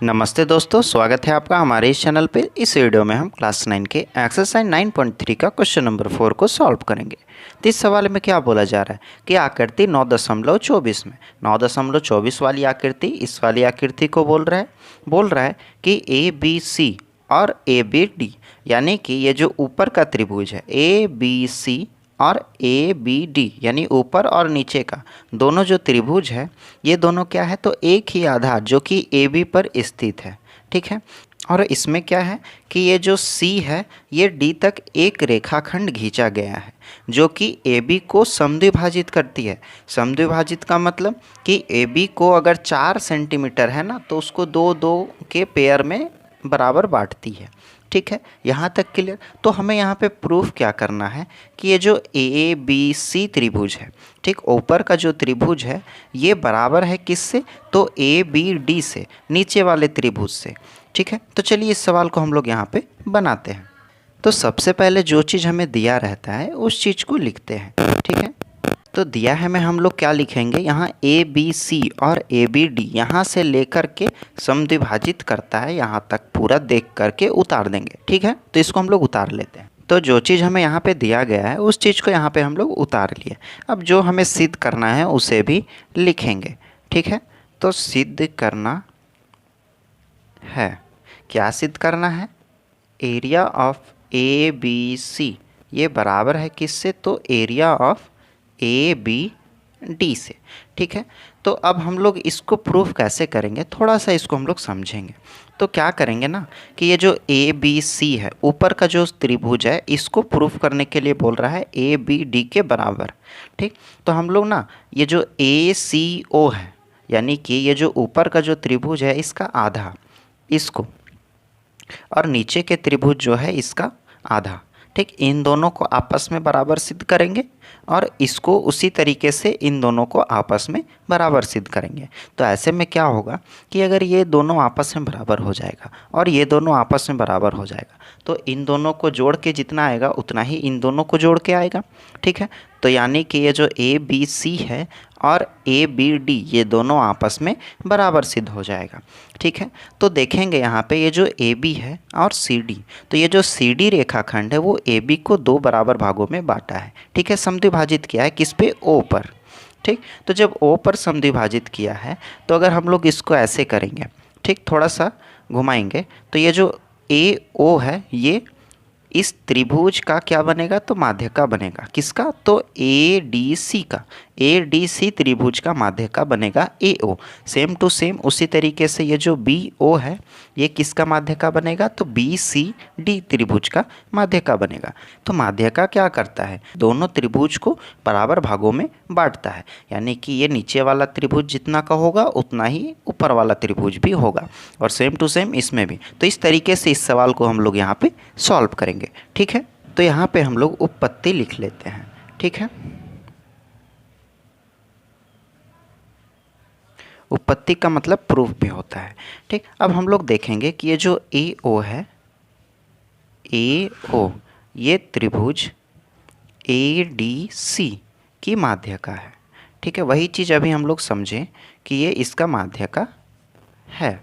नमस्ते दोस्तों, स्वागत है आपका हमारे इस चैनल पे। इस वीडियो में हम क्लास 9 के एक्सरसाइज 9.3 का क्वेश्चन नंबर 4 को सॉल्व करेंगे। तो इस सवाल में क्या बोला जा रहा है कि आकृति 9.24 में 9.24 वाली आकृति इस वाली आकृति को बोल रहा है कि ए बी सी और ए बी डी, यानी कि ये जो ऊपर का त्रिभुज है ए बी सी और ए बी डी, यानी ऊपर और नीचे का दोनों जो त्रिभुज है ये दोनों क्या है, तो एक ही आधार जो कि ए बी पर स्थित है। ठीक है, और इसमें क्या है कि ये जो सी है ये डी तक एक रेखाखंड खींचा गया है जो कि ए बी को समद्विभाजित करती है। समद्विभाजित का मतलब कि ए बी को अगर 4 सेंटीमीटर है ना, तो उसको दो दो के पेयर में बराबर बांटती है। ठीक है, यहाँ तक क्लियर। तो हमें यहाँ पे प्रूफ क्या करना है कि ये जो ए बी सी त्रिभुज है, ठीक, ऊपर का जो त्रिभुज है ये बराबर है किससे, तो ए बी डी से, नीचे वाले त्रिभुज से। ठीक है, तो चलिए इस सवाल को हम लोग यहाँ पे बनाते हैं। तो सबसे पहले जो चीज़ हमें दिया रहता है उस चीज़ को लिखते हैं। ठीक है, तो दिया है में हम लोग क्या लिखेंगे, यहाँ ए बी सी और ए बी डी यहाँ से लेकर के समद्विभाजित करता है, यहाँ तक पूरा देख करके उतार देंगे। ठीक है, तो इसको हम लोग उतार लेते हैं। तो जो चीज़ हमें यहाँ पे दिया गया है उस चीज़ को यहाँ पे हम लोग उतार लिए। अब जो हमें सिद्ध करना है उसे भी लिखेंगे। ठीक है, तो सिद्ध करना है, क्या सिद्ध करना है, area of A B C ये बराबर है किससे, तो area of A B D से। ठीक है, तो अब हम लोग इसको प्रूफ कैसे करेंगे, थोड़ा सा इसको हम लोग समझेंगे। तो क्या करेंगे ना कि ये जो ए बी सी है ऊपर का जो त्रिभुज है इसको प्रूफ करने के लिए बोल रहा है ए बी डी के बराबर। ठीक, तो हम लोग ना ये जो ए सी ओ है, यानी कि ये जो ऊपर का जो त्रिभुज है इसका आधा, इसको, और नीचे के त्रिभुज जो है इसका आधा, ठीक, इन दोनों को आपस में बराबर सिद्ध करेंगे और इसको उसी तरीके से इन दोनों को आपस में बराबर सिद्ध करेंगे। तो ऐसे में क्या होगा कि अगर ये दोनों आपस में बराबर हो जाएगा और ये दोनों आपस में बराबर हो जाएगा तो इन दोनों को जोड़ के जितना आएगा उतना ही इन दोनों को जोड़ के आएगा। ठीक है, तो यानी कि ये जो ए बी सी है और ए बी डी ये दोनों आपस में बराबर सिद्ध हो जाएगा। ठीक है, तो देखेंगे यहाँ पे ये जो ए बी है और सी डी, तो ये जो सी डी रेखाखंड है वो ए बी को 2 बराबर भागों में बांटा है। ठीक है, समद्विभाजित किया है किस पे, ओ पर। ठीक, तो जब ओ पर समद्विभाजित किया है तो अगर हम लोग इसको ऐसे करेंगे, ठीक, थोड़ा सा घुमाएंगे तो ये जो ए ओ है ये इस त्रिभुज का क्या बनेगा, तो माध्यका बनेगा। किसका, तो ए डी सी का, ए डी सी त्रिभुज का माध्यका बनेगा ए ओ। सेम टू सेम उसी तरीके से ये जो बी ओ है ये किसका माध्यका बनेगा, तो बी सी डी त्रिभुज का माध्यका बनेगा। तो माध्यका क्या करता है, दोनों त्रिभुज को बराबर भागों में बांटता है, यानी कि ये नीचे वाला त्रिभुज जितना का होगा उतना ही ऊपर वाला त्रिभुज भी होगा, और सेम टू सेम इसमें भी। तो इस तरीके से इस सवाल को हम लोग यहाँ पे सॉल्व करेंगे। ठीक है, तो यहाँ पे हम लोग उपपत्ति लिख लेते हैं। ठीक है, उपपत्ति का मतलब प्रूफ भी होता है। ठीक, अब हम लोग देखेंगे कि ये जो ए ओ है, ए ओ ये त्रिभुज ए डी सी की माध्यका है। ठीक है, वही चीज़ अभी हम लोग समझें कि ये इसका माध्यका है।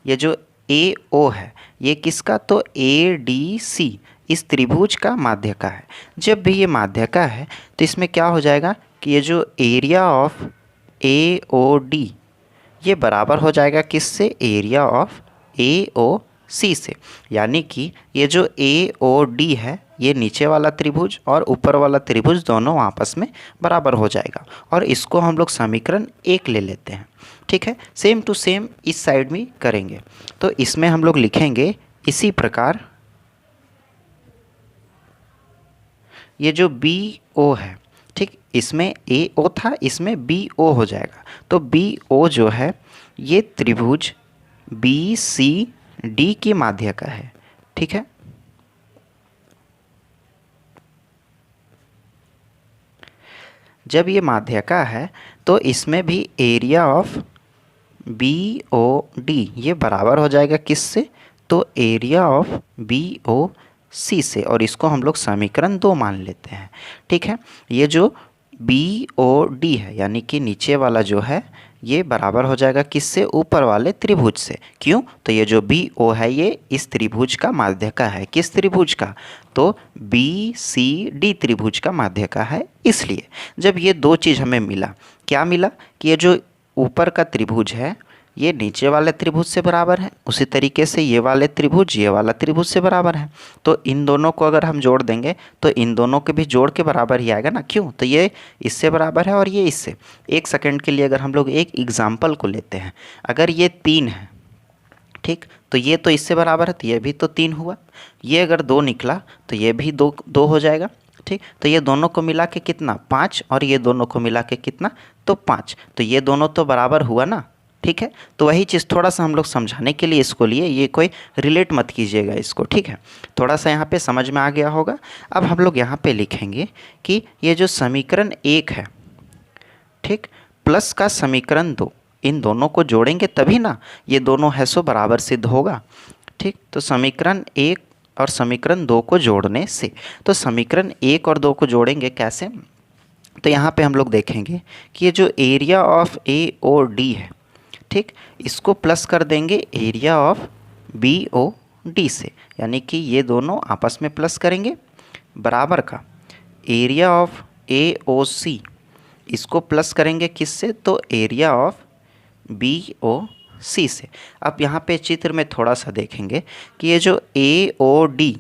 ये जो ए ओ है ये किसका, तो ए डी सी इस त्रिभुज का माध्यका है। जब भी ये माध्यका है तो इसमें क्या हो जाएगा कि ये जो area of A O D ये बराबर हो जाएगा किससे, area of A O C से। यानी कि ये जो ए ओ डी है ये नीचे वाला त्रिभुज और ऊपर वाला त्रिभुज दोनों आपस में बराबर हो जाएगा, और इसको हम लोग समीकरण 1 ले लेते हैं। ठीक है, सेम टू सेम इस साइड में करेंगे। तो इसमें हम लोग लिखेंगे इसी प्रकार, ये जो बी ओ है, ठीक, इसमें ए ओ था इसमें बी ओ हो जाएगा। तो बी ओ जो है ये त्रिभुज बी सी डी की माध्यका है। ठीक है, जब ये माध्यका है तो इसमें भी area of B O D ये बराबर हो जाएगा किससे, तो area of B O C से, और इसको हम लोग समीकरण 2 मान लेते हैं। ठीक है, ये जो बी ओ डी है यानी कि नीचे वाला जो है ये बराबर हो जाएगा किससे, ऊपर वाले त्रिभुज से। क्यों, तो ये जो बी ओ है ये इस त्रिभुज का माध्य का है। किस त्रिभुज का, तो बी सी डी त्रिभुज का माध्य का है। इसलिए जब ये दो चीज़ हमें मिला, क्या मिला कि ये जो ऊपर का त्रिभुज है ये नीचे वाले त्रिभुज से बराबर है, उसी तरीके से ये वाले त्रिभुज ये वाला त्रिभुज से बराबर है। तो इन दोनों को अगर हम जोड़ देंगे तो इन दोनों के भी जोड़ के बराबर ही आएगा ना। क्यों, तो ये इससे बराबर है और ये इससे। एक सेकंड के लिए अगर हम लोग एक एग्जाम्पल को लेते हैं, अगर ये 3 है, ठीक, तो ये तो इससे बराबर है, तो ये भी तो 3 हुआ। ये अगर 2 निकला तो ये भी 2 हो जाएगा। ठीक, तो ये दोनों को मिला के कितना, 5, और ये दोनों को मिला के कितना, तो 5। तो ये दोनों तो बराबर हुआ ना। ठीक है, तो वही चीज़ थोड़ा सा हम लोग समझाने के लिए इसको लिए, ये कोई रिलेट मत कीजिएगा इसको। ठीक है, थोड़ा सा यहाँ पे समझ में आ गया होगा। अब हम लोग यहाँ पे लिखेंगे कि ये जो समीकरण 1 है, ठीक, प्लस का समीकरण 2, इन दोनों को जोड़ेंगे तभी ना ये दोनों है सो बराबर सिद्ध होगा। ठीक, तो समीकरण 1 और समीकरण 2 को जोड़ने से, तो समीकरण 1 और 2 को जोड़ेंगे कैसे, तो यहाँ पे हम लोग देखेंगे कि ये जो area of A O D है, ठीक, इसको प्लस कर देंगे area of B O D से, यानी कि ये दोनों आपस में प्लस करेंगे, बराबर का एरिया ऑफ ए ओ सी, इसको प्लस करेंगे किससे, तो area of B O C से। अब यहाँ पे चित्र में थोड़ा सा देखेंगे कि ये जो ए ओ डी,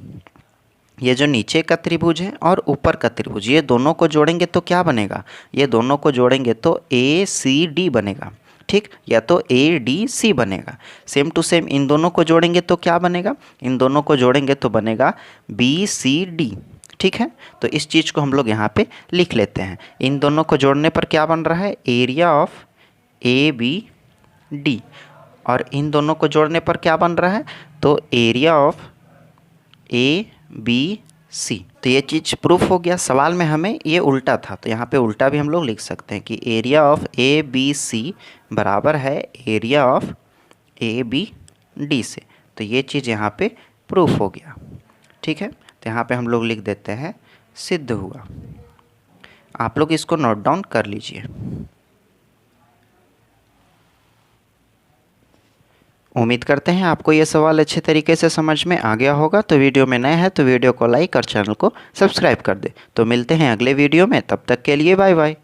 ये जो नीचे का त्रिभुज है और ऊपर का त्रिभुज, ये दोनों को जोड़ेंगे तो क्या बनेगा, ये दोनों को जोड़ेंगे तो ए सी डी बनेगा। ठीक, या तो ए डी सी बनेगा। सेम टू सेम इन दोनों को जोड़ेंगे तो क्या बनेगा, इन दोनों को जोड़ेंगे तो बनेगा बी सी डी। ठीक है, तो इस चीज़ को हम लोग यहाँ पे लिख लेते हैं। इन दोनों को जोड़ने पर क्या बन रहा है, area of A B D, और इन दोनों को जोड़ने पर क्या बन रहा है, तो area of A B C. तो ये चीज़ प्रूफ हो गया। सवाल में हमें ये उल्टा था, तो यहाँ पे उल्टा भी हम लोग लिख सकते हैं कि area of A B C बराबर है area of A B D से। तो ये चीज़ यहाँ पे प्रूफ हो गया। ठीक है, तो यहाँ पे हम लोग लिख देते हैं सिद्ध हुआ। आप लोग इसको नोट डाउन कर लीजिए। उम्मीद करते हैं आपको ये सवाल अच्छे तरीके से समझ में आ गया होगा। तो वीडियो में नए हैं तो वीडियो को लाइक और चैनल को सब्सक्राइब कर दे। तो मिलते हैं अगले वीडियो में, तब तक के लिए बाय बाय।